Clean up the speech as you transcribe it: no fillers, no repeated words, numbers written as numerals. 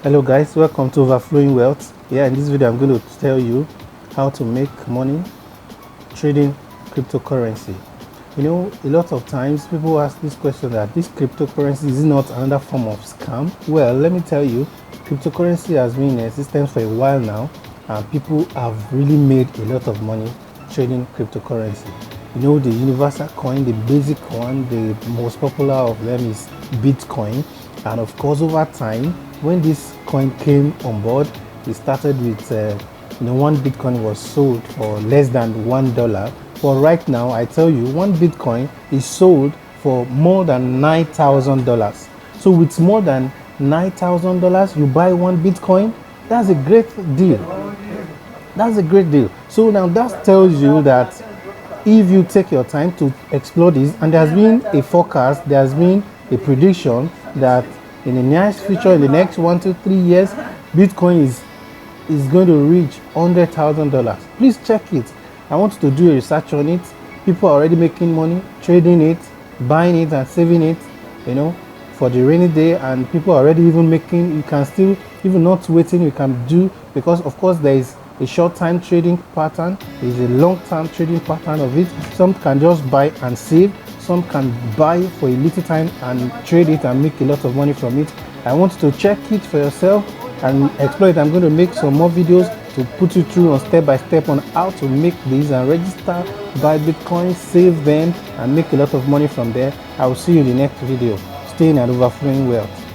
Hello guys, welcome to Overflowing Wealth. In this video I'm going to tell you how to make money trading cryptocurrency. A lot of times people ask this question, that this cryptocurrency is not another form of scam. Well, let me tell you, cryptocurrency has been in existence for a while now, and people have really made a lot of money trading cryptocurrency. The universal coin, the basic one, the most popular of them is Bitcoin. And of course, over time, when this coin came on board, it started with one Bitcoin was sold for less than $1. But right now, I tell you, one Bitcoin is sold for more than $9,000. So with more than $9,000, you buy one Bitcoin. That's a great deal. That's a great deal. So now that tells you that if you take your time to explore this, and there's been a forecast, there's been a prediction that in the nearest future, in the next 1 to 3 years, Bitcoin is going to reach $100,000. Please check it. I want you to do a research on it. People are already making money, trading it, buying it and saving it, for the rainy day. And people are already even making, you can still, even not waiting, you can do, because of course there is a short-time trading pattern, there is a long-term trading pattern of it. Some can just buy and save, some can buy for a little time and trade it and make a lot of money from it. I want you to check it for yourself and explore it. I'm going to make some more videos to put you through on step by step on how to make these and register, buy Bitcoin, save them and make a lot of money from there. I will see you in the next video. Stay in and overflowing wealth.